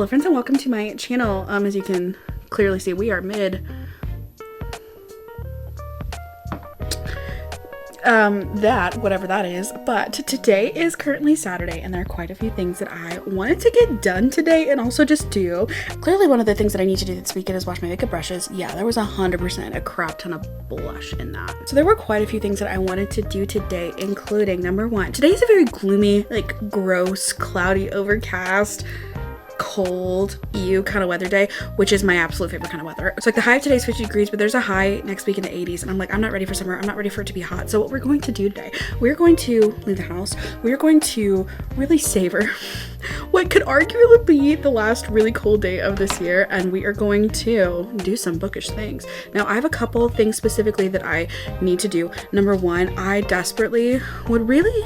friends, and welcome to my channel. As you can clearly see, we are mid whatever that is, but today is currently Saturday and there are quite a few things that I wanted to get done today and also just do. Clearly one of the things that I need to do this weekend is wash my makeup brushes. Yeah, there was 100% a crap ton of blush in that. So there were quite a few things that I wanted to do today, including number one, today is a very gloomy, like gross, cloudy, overcast, cold kind of weather day, which is my absolute favorite kind of weather. It's like the high of today is 50 degrees, but there's a high next week in the 80s, and I'm like, I'm not ready for summer. I'm not ready for it to be hot. So what we're going to do today, we're going to leave the house. We're going to really savor what could arguably be the last really cold day of this year, and we are going to do some bookish things. Now, I have a couple of things specifically that I need to do. Number one, I desperately would really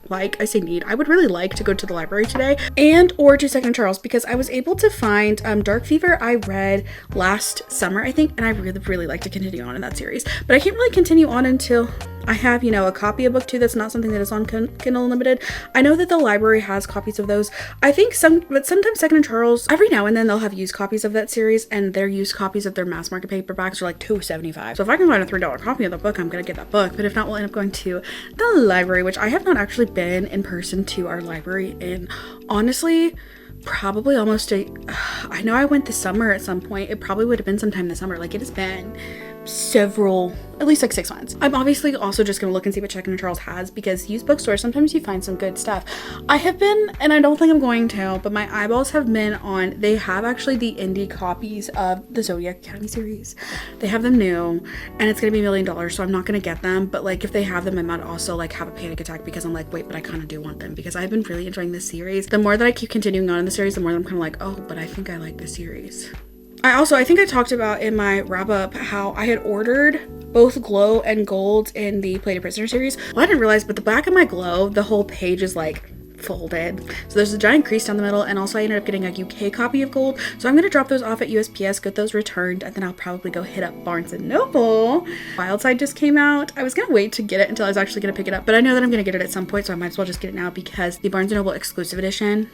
I would really like to go to the library today and or to Second Charles, because I was able to find Dark Fever. I read last summer, I think, and I really like to continue on in that series, but I can't really continue on until I have, you know, a copy of book 2 that's not something that is on Kindle Unlimited. I know that the library has copies of those. I think but sometimes Second Charles, every now and then they'll have used copies of that series, and their used copies of their mass market paperbacks are like $2.75. So if I can find a $3 copy of the book, I'm gonna get that book. But if not, we'll end up going to the library, which I have not actually been in person to our library in, honestly, probably almost I know I went this summer at some point. It probably would have been sometime this summer. Like, it has been at least like 6 months. I'm obviously also just gonna look and see what Second Charles has, because used bookstores, sometimes you find some good stuff. I have been, and I don't think I'm going to, but my eyeballs have been on, they have actually the indie copies of the Zodiac Academy series. They have them new, and it's gonna be $1 million, so I'm not gonna get them, but like if they have them, I might also like have a panic attack, because I'm like, wait, but I kind of do want them, because I've been really enjoying this series. The more that I keep continuing on in the series, the more that I'm kind of like, oh, but I think I like this series. I think I talked about in my wrap up how I had ordered both Glow and Gold in the Plated Prisoner series. Well, I didn't realize, but the back of my Glow, the whole page is like folded. So there's a giant crease down the middle, and also I ended up getting a UK copy of Gold. So I'm going to drop those off at USPS, get those returned, and then I'll probably go hit up Barnes & Noble. Wildside just came out. I was going to wait to get it until I was actually going to pick it up, but I know that I'm going to get it at some point, so I might as well just get it now, because the Barnes & Noble exclusive edition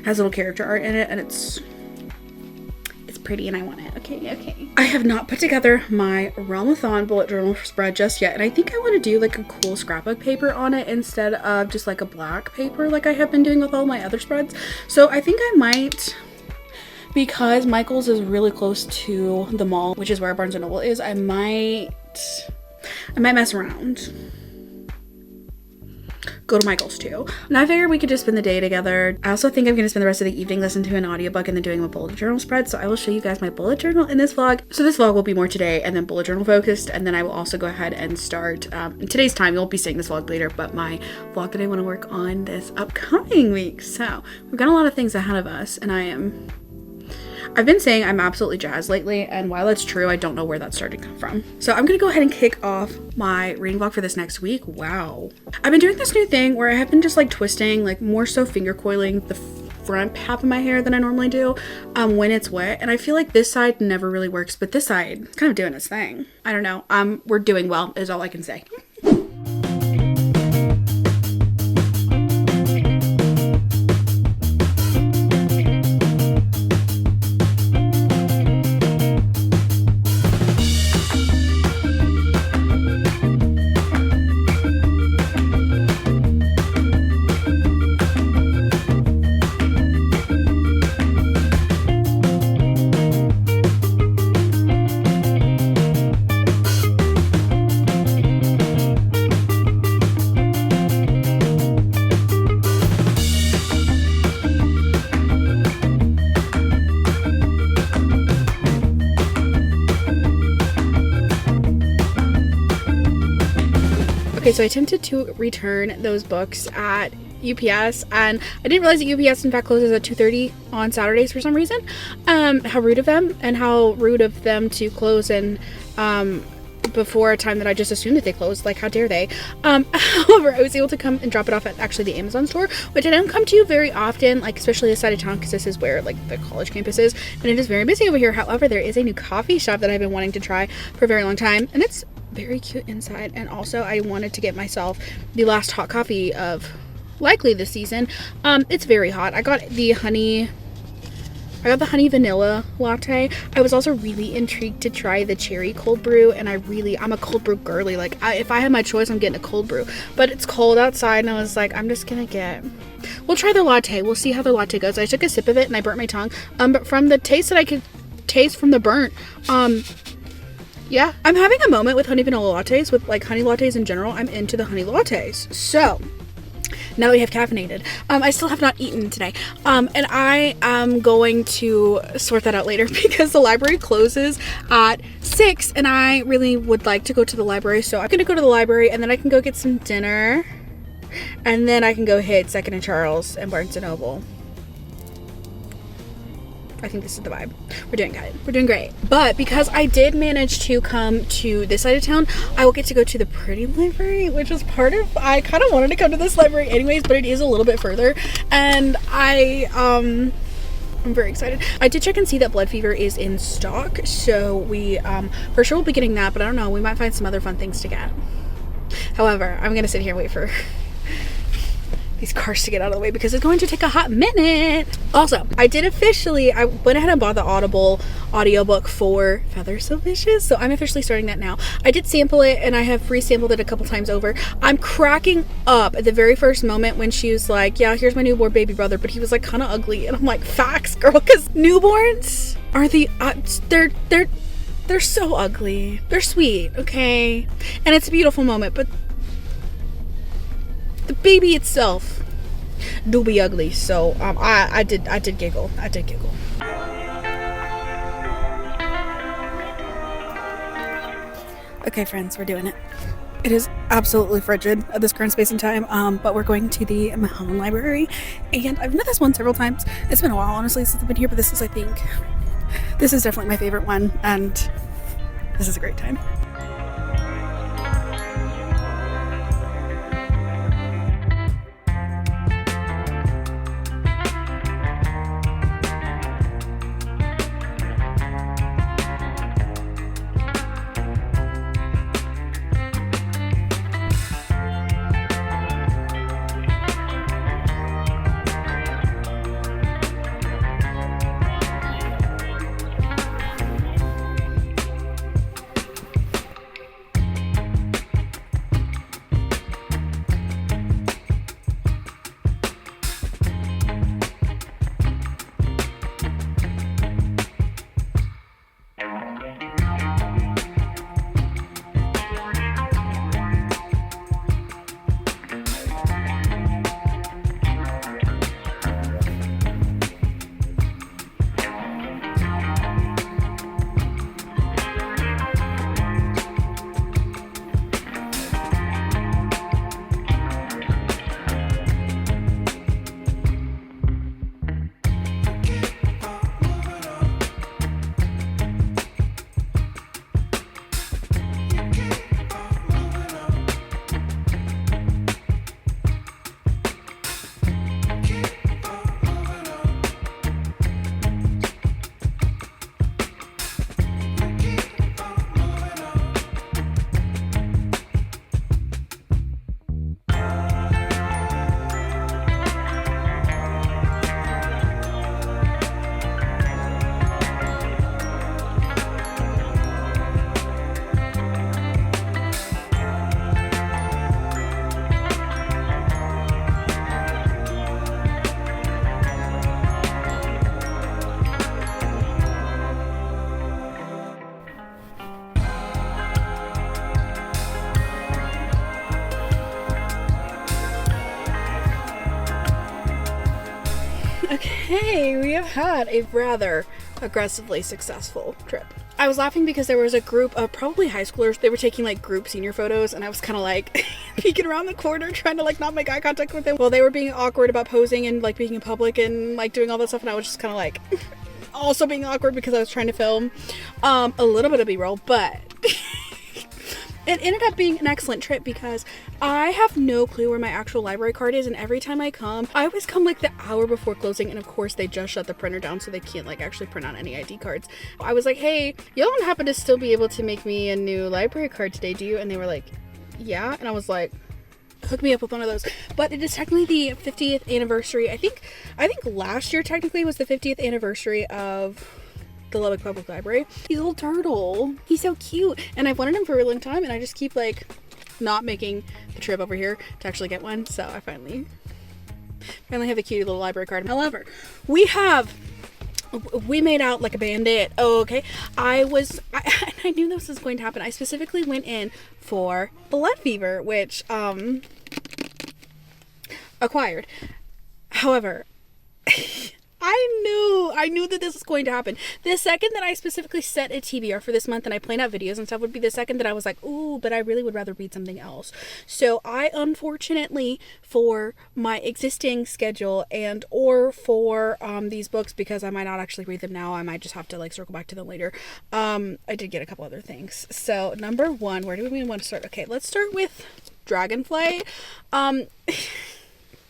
has little character art in it, and it's pretty and I want it. Okay. I have not put together my Realmathon bullet journal spread just yet, and I think I want to do like a cool scrapbook paper on it instead of just like a black paper like I have been doing with all my other spreads. So I think I might, because Michael's is really close to the mall, which is where Barnes & Noble is, I might mess around. Go to Michael's too. And I figured we could just spend the day together. I also think I'm going to spend the rest of the evening listening to an audiobook and then doing a bullet journal spread. So I will show you guys my bullet journal in this vlog. So this vlog will be more today and then bullet journal focused. And then I will also go ahead and start in today's time. You won't be seeing this vlog later, but my vlog that I want to work on this upcoming week. So we've got a lot of things ahead of us, and I've been saying I'm absolutely jazzed lately, and while that's true, I don't know where that started to come from. So I'm gonna go ahead and kick off my reading vlog for this next week. Wow. I've been doing this new thing where I have been just like twisting, like more so finger coiling the front half of my hair than I normally do when it's wet, and I feel like this side never really works, but this side is kind of doing its thing. I don't know. We're doing well is all I can say. Okay, so I attempted to return those books at UPS, and I didn't realize that UPS in fact closes at 2:30 on Saturdays for some reason. How rude of them, and how rude of them to close and before a time that I just assumed that they closed. Like, how dare they? However, I was able to come and drop it off at actually the Amazon store, which I don't come to very often, like especially this side of town, because this is where like the college campus is, and it is very busy over here. However, there is a new coffee shop that I've been wanting to try for a very long time, and it's very cute inside. And also I wanted to get myself the last hot coffee of likely this season. It's very hot. I got the honey vanilla latte. I was also really intrigued to try the cherry cold brew, and I'm a cold brew girly. Like, if I had my choice, I'm getting a cold brew. But it's cold outside, and I was like, we'll try the latte. We'll see how the latte goes. I took a sip of it, and I burnt my tongue. But from the taste that I could taste from the burnt, yeah, I'm having a moment with honey vanilla lattes, with like honey lattes in general. I'm into the honey lattes. So now that we have caffeinated, I still have not eaten today, and I am going to sort that out later because the library closes at 6 and I really would like to go to the library. So I'm gonna go to the library, and then I can go get some dinner, and then I can go hit Second and Charles and Barnes and Noble. I think this is the vibe. We're doing good. We're doing great. But because I did manage to come to this side of town, I will get to go to the pretty library, which is I kind of wanted to come to this library anyways, but it is a little bit further. And I'm very excited. I did check and see that Blood Fever is in stock. So we, for sure we'll be getting that, but I don't know. We might find some other fun things to get. However, I'm going to sit here and wait for these cars to get out of the way because it's going to take a hot minute. Also, I went ahead and bought the Audible audiobook for Feather So Vicious, so I'm officially starting that now. I did sample it, and I have re-sampled it a couple times over. I'm cracking up at the very first moment when she was like, yeah, here's my newborn baby brother, but he was like kind of ugly, and I'm like, facts, girl, because newborns are they're so ugly. They're sweet, okay? And it's a beautiful moment, but the baby itself do be ugly. So I did giggle. Okay, friends, we're doing it. It is absolutely frigid at this current space and time, but we're going to the Mahone Library, and I've been to this one several times. It's been a while, honestly, since I've been here, but this is definitely my favorite one, and this is a great time. Okay, we have had a rather aggressively successful trip. I was laughing because there was a group of probably high schoolers. They were taking like group senior photos, and I was kind of like peeking around the corner trying to like not make eye contact with them while they were being awkward about posing and like being in public and like doing all that stuff, and I was just kind of like also being awkward because I was trying to film a little bit of B-roll, but it ended up being an excellent trip because I have no clue where my actual library card is, and every time I come, I always come like the hour before closing, and of course they just shut the printer down so they can't like actually print out any ID cards. I was like, hey, y'all don't happen to still be able to make me a new library card today, do you? And they were like, yeah. And I was like, hook me up with one of those. But it is technically the 50th anniversary. I think last year technically was the 50th anniversary of the Lubbock Public Library. He's a little turtle. He's so cute. And I've wanted him for a long time, and I just keep like not making the trip over here to actually get one. So I finally have a cute little library card. However, we made out like a bandit. Oh, okay. I knew this was going to happen. I specifically went in for Blood Fever, which acquired. However, I knew that this was going to happen. The second that I specifically set a TBR for this month and I plan out videos and stuff would be the second that I was like, ooh, but I really would rather read something else. So I, unfortunately, for my existing schedule and or for these books, because I might not actually read them now, I might just have to like circle back to them later. I did get a couple other things. So number one, where do we want to start? Okay, let's start with Dragonflight.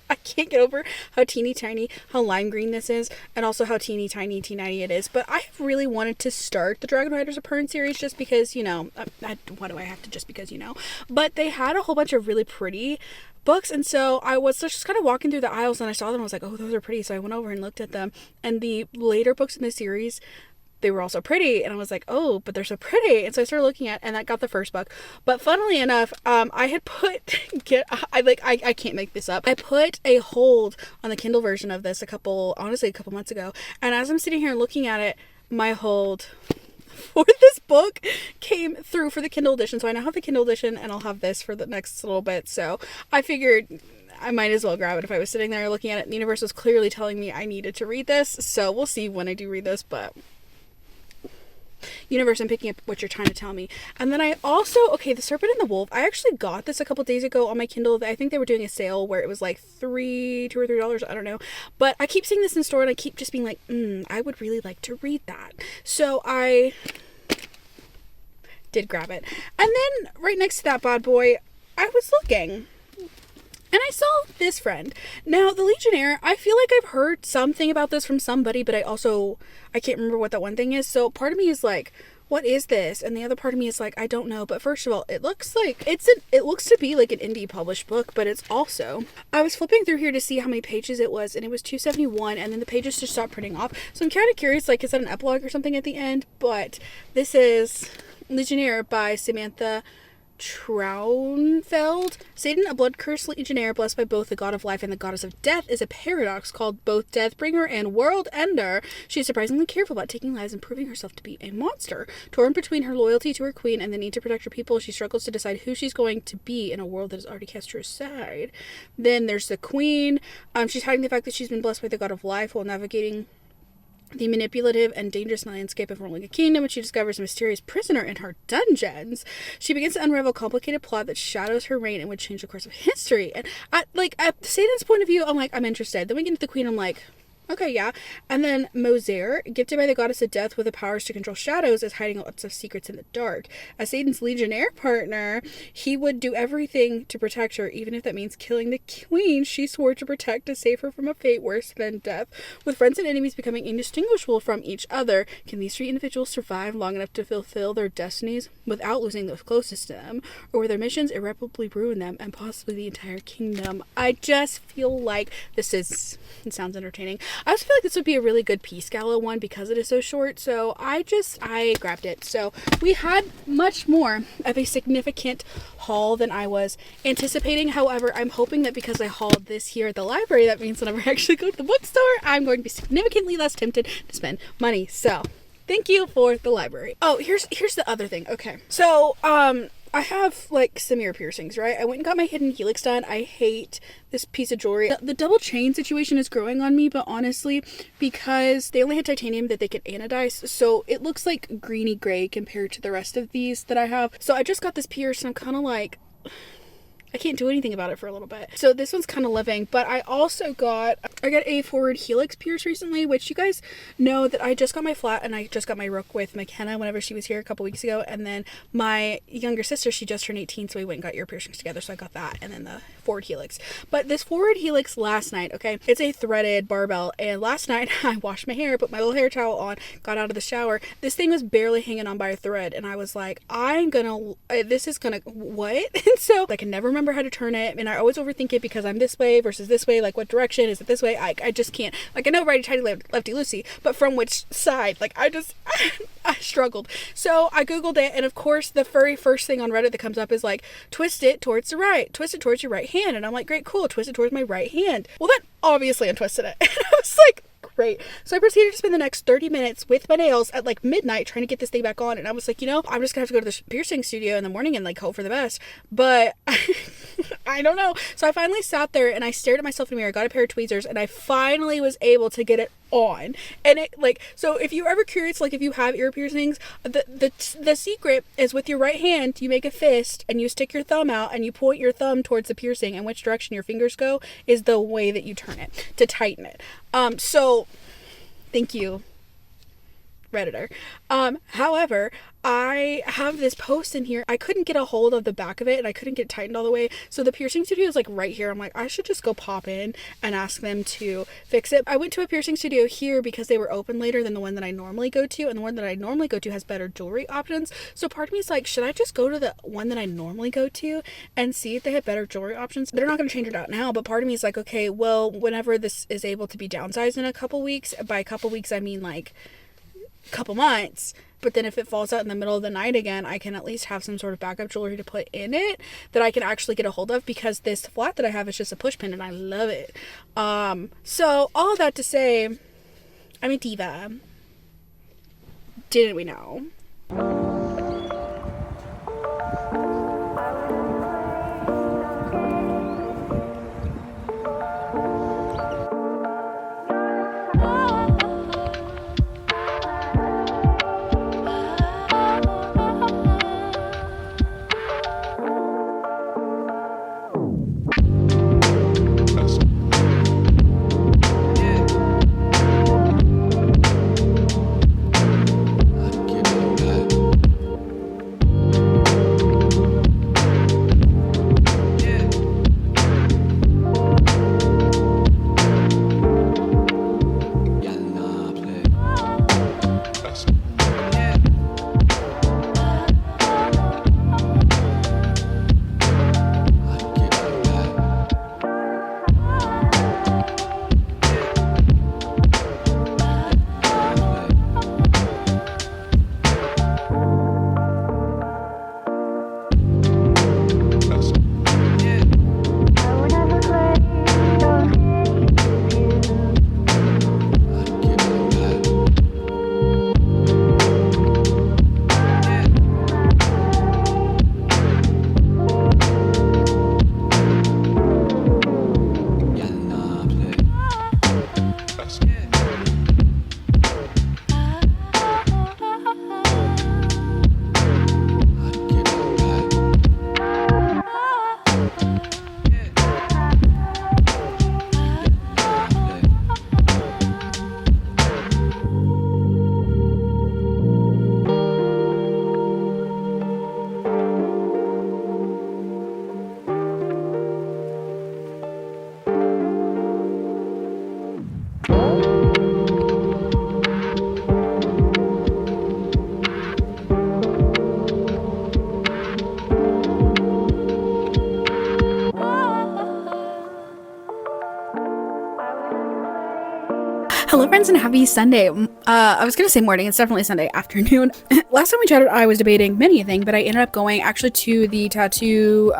I can't get over how teeny tiny, how lime green this is, and also how teeny tiny it is. But I have really wanted to start the Dragon Riders of Pern series just because, you know, why do I have to just because, you know? But they had a whole bunch of really pretty books, and so I was just kind of walking through the aisles and I saw them and I was like, oh, those are pretty. So I went over and looked at them, and the later books in the series, they were also pretty, and I was like, oh, but they're so pretty. And so I started looking at, and that got the first book. But funnily enough, I had put I can't make this up. I put a hold on the Kindle version of this a couple months ago, and as I'm sitting here looking at it, my hold for this book came through for the Kindle edition. So I now have the Kindle edition, and I'll have this for the next little bit. So I figured I might as well grab it if I was sitting there looking at it. The universe was clearly telling me I needed to read this, so we'll see when I do read this, but universe, I'm picking up what you're trying to tell me. And then I also, okay, The Serpent and the Wolf, I actually got this a couple days ago on my Kindle. I think they were doing a sale where it was like $2 or $3, I don't know, but I keep seeing this in store and I keep just being like, I would really like to read that. So I did grab it. And then right next to that bad boy, I was looking and I saw this friend. Now, The Legionnaire, I feel like I've heard something about this from somebody, but I can't remember what that one thing is. So part of me is like, what is this? And the other part of me is like, I don't know. But first of all, it looks to be like an indie published book, but it's also, I was flipping through here to see how many pages it was, and it was 271, and then the pages just stopped printing off. So I'm kind of curious, like, is that an epilogue or something at the end? But this is Legionnaire by Samantha Traunfeld. Satan, a blood-cursed legionnaire blessed by both the god of life and the goddess of death, is a paradox called both Deathbringer and World Ender. She is surprisingly careful about taking lives and proving herself to be a monster. Torn between her loyalty to her queen and the need to protect her people, she struggles to decide who she's going to be in a world that has already cast her aside. Then there's the queen. She's hiding the fact that she's been blessed by the god of life while navigating the manipulative and dangerous landscape of ruling a kingdom, when she discovers a mysterious prisoner in her dungeons. She begins to unravel a complicated plot that shadows her reign and would change the course of history. And at Satan's point of view, I'm like, I'm interested. Then we get into the queen, I'm like, okay, yeah. And then Moser, gifted by the goddess of death with the powers to control shadows, is hiding lots of secrets in the dark. As Satan's legionnaire partner, he would do everything to protect her, even if that means killing the queen she swore to protect to save her from a fate worse than death. With friends and enemies becoming indistinguishable from each other, can these three individuals survive long enough to fulfill their destinies without losing those closest to them? Or will their missions irreparably ruin them and possibly the entire kingdom? I just feel like it sounds entertaining. I also feel like this would be a really good Peace Gala one because it is so short, so I grabbed it. So we had much more of a significant haul than I was anticipating. However, I'm hoping that because I hauled this here at the library, that means whenever I actually go to the bookstore, I'm going to be significantly less tempted to spend money. So thank you for the library. Oh, here's the other thing. Okay. So, I have, like, some ear piercings, right? I went and got my hidden helix done. I hate this piece of jewelry. The double chain situation is growing on me, but honestly, because they only had titanium that they could anodize, so it looks like greeny gray compared to the rest of these that I have. So I just got this pierced, and I'm kind of like, I can't do anything about it for a little bit. So this one's kind of living, but I also got a forward helix pierce recently, which you guys know that I just got my flat and I just got my rook with McKenna whenever she was here a couple weeks ago. And then my younger sister, she just turned 18, so we went and got ear piercings together. So I got that and then the forward helix. But this forward helix last night, okay, it's a threaded barbell. And last night I washed my hair, put my little hair towel on, got out of the shower. This thing was barely hanging on by a thread. And I was like, what? And so I can never remember remember how to turn it, and I always overthink it because I'm this way versus this way, like what direction is it, this way? I just can't, like, I know righty tighty lefty loosey, but from which side? Like, I struggled. So I googled it, and of course the very first thing on Reddit that comes up is like, twist it towards the right, twist it towards your right hand. And I'm like, great, cool, twist it towards my right hand. Well, then obviously untwisted it. And I was like, great. So I proceeded to spend the next 30 minutes with my nails at like midnight trying to get this thing back on. And I was like, I'm just gonna have to go to the piercing studio in the morning and like hope for the best. But I don't know. So I finally sat there and I stared at myself in the mirror, got a pair of tweezers, and I finally was able to get it on. And it, like, so if you're ever curious, like if you have ear piercings, the secret is with your right hand, you make a fist and you stick your thumb out and you point your thumb towards the piercing, and which direction your fingers go is the way that you turn it to tighten it. So thank you, Redditor. However, I have this post in here. I couldn't get a hold of the back of it and I couldn't get it tightened all the way. So the piercing studio is like right here. I'm like, I should just go pop in and ask them to fix it. I went to a piercing studio here because they were open later than the one that I normally go to. And the one that I normally go to has better jewelry options. So part of me is like, should I just go to the one that I normally go to and see if they have better jewelry options? They're not going to change it out now. But part of me is like, okay, well, whenever this is able to be downsized in a couple weeks, by a couple weeks, I mean like couple months, but then if it falls out in the middle of the night again, I can at least have some sort of backup jewelry to put in it that I can actually get a hold of, because this flat that I have is just a push pin and I love it. So all that to say, I'm a diva. Didn't we know? Hello friends and happy Sunday. I was gonna say morning, it's definitely Sunday afternoon. Last time we chatted, I was debating many a thing, but I ended up going actually to the tattoo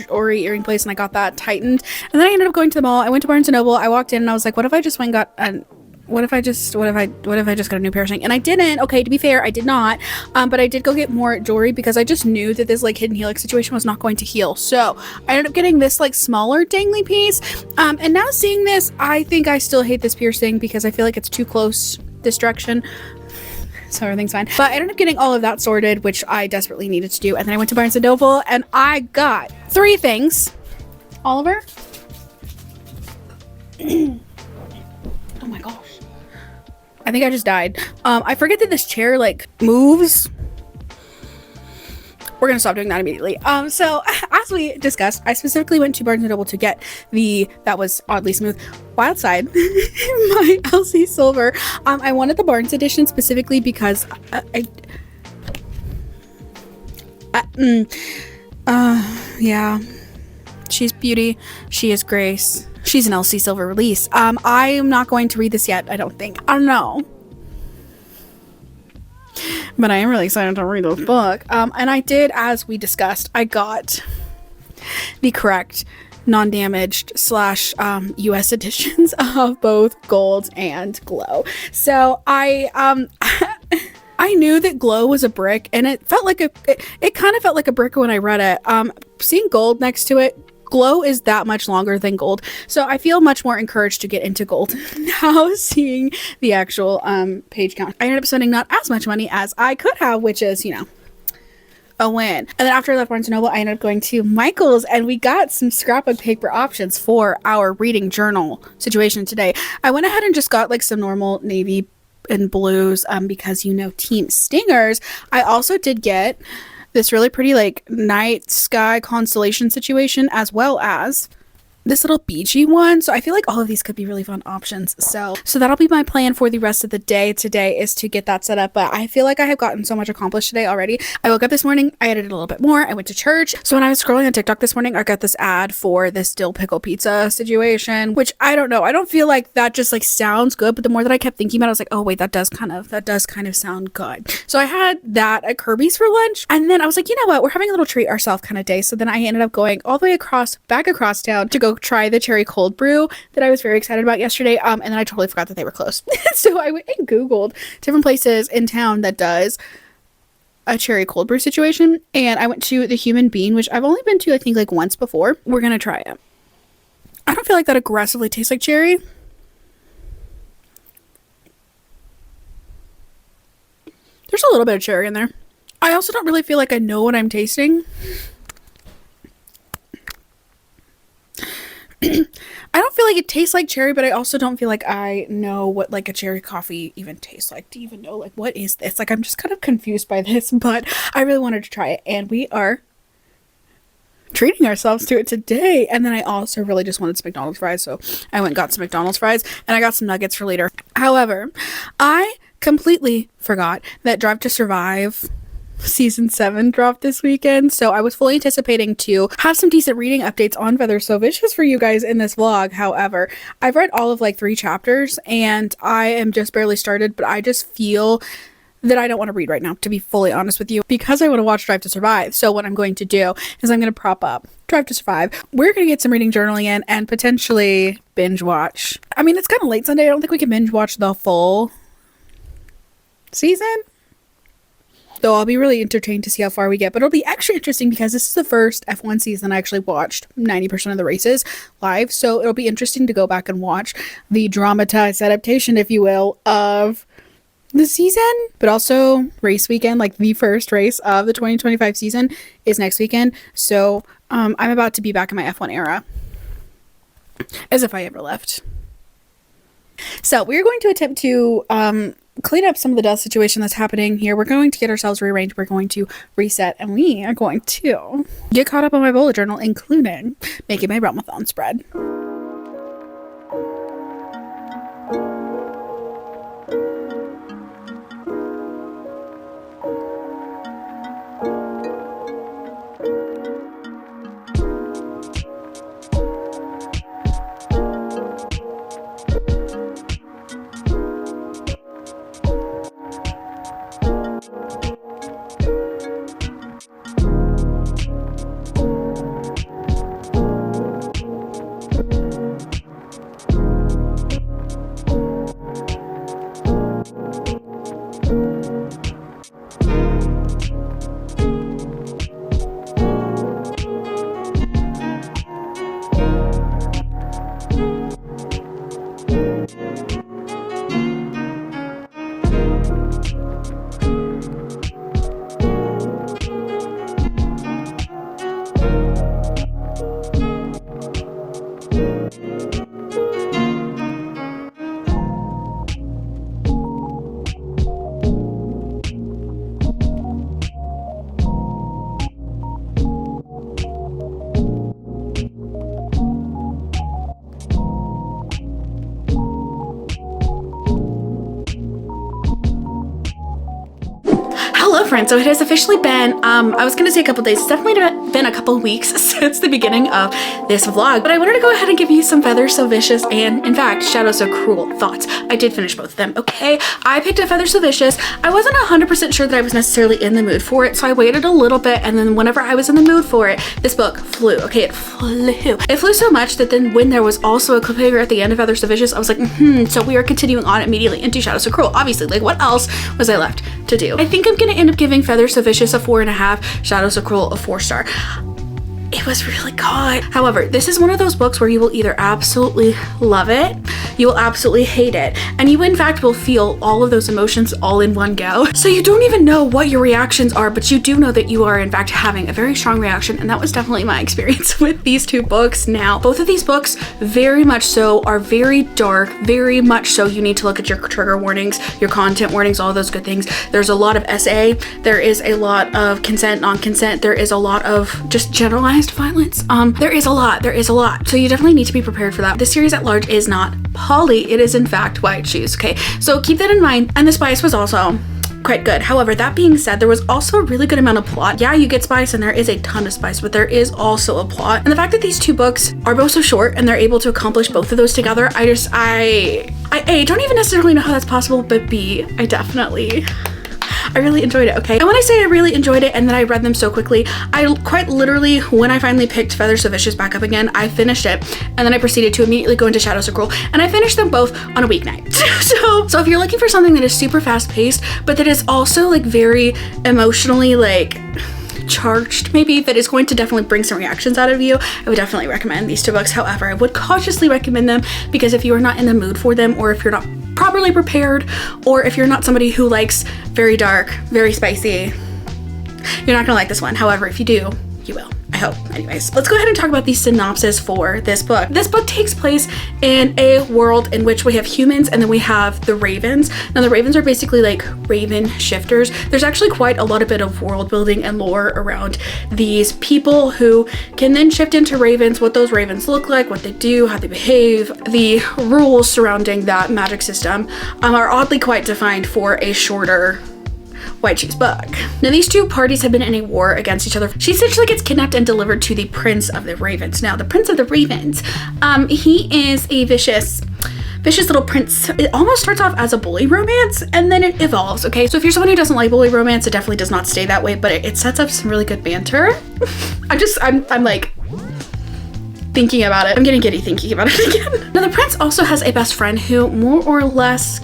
Ori earring place, and I got that tightened. And then I ended up going to the mall. I went to Barnes & Noble. I walked in and I was like, what if I just went and got an what if I just got a new piercing? And I didn't. Okay, to be fair, I did not. But I did go get more jewelry because I just knew that this like hidden helix situation was not going to heal. So I ended up getting this like smaller dangly piece. And now seeing this, I think I still hate this piercing because I feel like it's too close this direction. So everything's fine. But I ended up getting all of that sorted, which I desperately needed to do. And then I went to Barnes & Noble and I got 3 things. Oliver? Oh my gosh. I think I just died. I forget that this chair like moves. We're gonna stop doing that immediately. So as we discussed, I specifically went to Barnes & Noble to get that was oddly smooth, Wild Side, my LC Silver. I wanted the Barnes edition specifically because yeah. She's Beauty. She is Grace. She's an LC Silver release. I am not going to read this yet, I don't think. I don't know. But I am really excited to read this book. And I did, as we discussed, I got the correct non-damaged / US editions of both Gold and Glow. So I knew that Glow was a brick, and it felt like it kind of felt like a brick when I read it. Seeing Gold next to it, Glow is that much longer than Gold, so I feel much more encouraged to get into Gold now, seeing the actual page count. I ended up spending not as much money as I could have, which is, you know, a win. And then after I left Barnes & Noble, I ended up going to Michael's, and we got some scrapbook paper options for our reading journal situation today. I went ahead and just got like some normal navy and blues because, you know, Team Stingers. I also did get this really pretty like night sky constellation situation, as well as this little beachy one. So I feel like all of these could be really fun options. So that'll be my plan for the rest of the day today, is to get that set up. But I feel like I have gotten so much accomplished today already. I woke up this morning, I edited a little bit more, I went to church. So when I was scrolling on TikTok this morning, I got this ad for this dill pickle pizza situation, which I don't know. I don't feel like that just like sounds good, but the more that I kept thinking about it, I was like, oh wait, that does kind of sound good. So I had that at Kirby's for lunch, and then I was like, you know what, we're having a little treat ourselves kind of day. So then I ended up going all the way back across town to go try the cherry cold brew that I was very excited about yesterday, and then I totally forgot that they were closed. So I went and Googled different places in town that does a cherry cold brew situation, and I went to the Human Bean, which I've only been to I think like once before. We're gonna try it. I don't feel like that aggressively tastes like cherry. There's a little bit of cherry in there. I also don't really feel like I know what I'm tasting. I don't feel like it tastes like cherry, but I also don't feel like I know what like a cherry coffee even tastes like. Do you even know like what is this? Like I'm just kind of confused by this, but I really wanted to try it, and we are treating ourselves to it today. And then I also really just wanted some McDonald's fries, so I went and got some McDonald's fries, and I got some nuggets for later. However, I completely forgot that Drive to Survive season 7 dropped this weekend, so I was fully anticipating to have some decent reading updates on Feather So Vicious for you guys in this vlog. However, I've read all of like 3 chapters, and I am just barely started, but I just feel that I don't want to read right now, to be fully honest with you, because I want to watch Drive to Survive. So what I'm going to do is I'm going to prop up Drive to Survive. We're going to get some reading journaling in and potentially binge watch. I mean, it's kind of late Sunday. I don't think we can binge watch the full season, though I'll be really entertained to see how far we get. But it'll be extra interesting because this is the first F1 season I actually watched 90% of the races live. So it'll be interesting to go back and watch the dramatized adaptation, if you will, of the season. But also race weekend, like the first race of the 2025 season is next weekend. So I'm about to be back in my F1 era, as if I ever left. So we're going to attempt to clean up some of the dust situation that's happening here. We're going to get ourselves rearranged. We're going to reset, and we are going to get caught up on my bullet journal, including making my Ramathon spread. friends, so it has officially been, I was gonna say a couple days, it's definitely been a couple weeks since the beginning of this vlog, but I wanted to go ahead and give you some Feathers So Vicious and, in fact, Shadows So Cruel thoughts. I did finish both of them, okay? I picked up Feathers So Vicious. I wasn't 100% sure that I was necessarily in the mood for it, so I waited a little bit, and then whenever I was in the mood for it, this book flew, okay? It flew. It flew so much that then when there was also a cliffhanger at the end of Feathers So Vicious, I was like, so we are continuing on immediately into Shadows So Cruel. Obviously, like, what else was I left to do? I think I'm gonna end up giving Feathers So Vicious a 4.5, Shadows So Cruel a 4-star. It was really good. However, this is one of those books where you will either absolutely love it, you will absolutely hate it, and you in fact will feel all of those emotions all in one go. So you don't even know what your reactions are, but you do know that you are in fact having a very strong reaction, and that was definitely my experience with these two books. Now, both of these books very much so are very dark, very much so you need to look at your trigger warnings, your content warnings, all those good things. There's a lot of SA, there is a lot of consent, non-consent, there is a lot of just generalized violence. There is a lot. So you definitely need to be prepared for that. This series at large is not poly, it is in fact white shoes, okay? So keep that in mind. And the spice was also quite good. However, that being said, there was also a really good amount of plot. Yeah, you get spice and there is a ton of spice, but there is also a plot. And the fact that these two books are both so short and they're able to accomplish both of those together, I A, don't even necessarily know how that's possible, but B, I really enjoyed it, okay? And when I say I really enjoyed it and then I read them so quickly, I quite literally, when I finally picked Feathers So Vicious back up again, I finished it and then I proceeded to immediately go into Shadows So Cruel, and I finished them both on a weeknight. So if you're looking for something that is super fast paced, but that is also like very emotionally like charged, maybe, that is going to definitely bring some reactions out of you, I would definitely recommend these two books. However, I would cautiously recommend them because if you are not in the mood for them, or if you're not properly prepared, or if you're not somebody who likes very dark, very spicy, you're not gonna like this one. However, if you do, you will. I hope. Anyways, let's go ahead and talk about the synopsis for this book. This book takes place in a world in which we have humans and then we have the ravens. Now the ravens are basically like raven shifters. There's actually quite a lot of bit of world building and lore around these people who can then shift into ravens, what those ravens look like, what they do, how they behave. The rules surrounding that magic system are oddly quite defined for a shorter White Shoes book. Now these two parties have been in a war against each other. She essentially gets kidnapped and delivered to the Prince of the Ravens. Now the Prince of the Ravens, he is a vicious little prince. It almost starts off as a bully romance and then it evolves, okay? So if you're someone who doesn't like bully romance, it definitely does not stay that way, but it sets up some really good banter. I'm like thinking about it. I'm getting giddy thinking about it again. Now the prince also has a best friend who more or less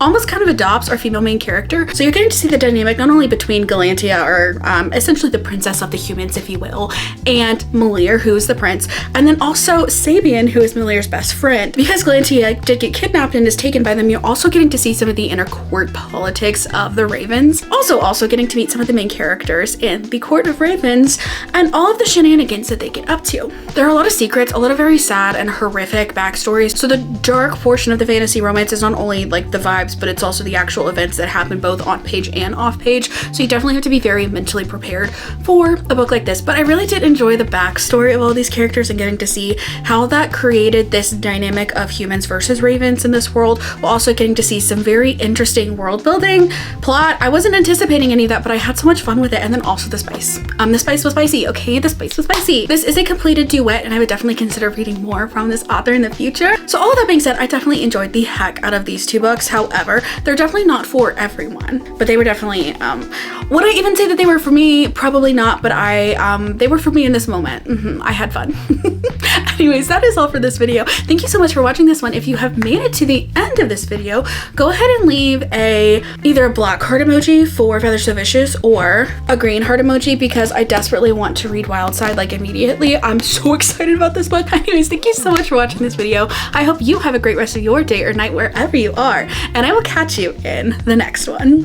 almost kind of adopts our female main character. So you're getting to see the dynamic not only between Galantia, or essentially the princess of the humans, if you will, and Malir, who's the prince, and then also Sabian, who is Malir's best friend. Because Galantia did get kidnapped and is taken by them, you're also getting to see some of the inner court politics of the Ravens. Also getting to meet some of the main characters in the Court of Ravens and all of the shenanigans that they get up to. There are a lot of secrets, a lot of very sad and horrific backstories. So the dark portion of the fantasy romance is not only like the vibes, but it's also the actual events that happen both on page and off page. So you definitely have to be very mentally prepared for a book like this. But I really did enjoy the backstory of all these characters and getting to see how that created this dynamic of humans versus ravens in this world, while also getting to see some very interesting world building, plot. I wasn't anticipating any of that, but I had so much fun with it. And then also the spice. The spice was spicy, okay? The spice was spicy. This is a completed duet and I would definitely consider reading more from this author in the future. So all of that being said, I definitely enjoyed the heck out of these two books. However, they're definitely not for everyone, but they were definitely, would I even say that they were for me? Probably not, but they were for me in this moment. I had fun. Anyways, that is all for this video. Thank you so much for watching this one. If you have made it to the end of this video, go ahead and leave either a black heart emoji for Feathers So Vicious or a green heart emoji, because I desperately want to read Wildside like immediately. I'm so excited about this book. Anyways, thank you so much for watching this video. I hope you have a great rest of your day or night wherever you are, and I will catch you in the next one.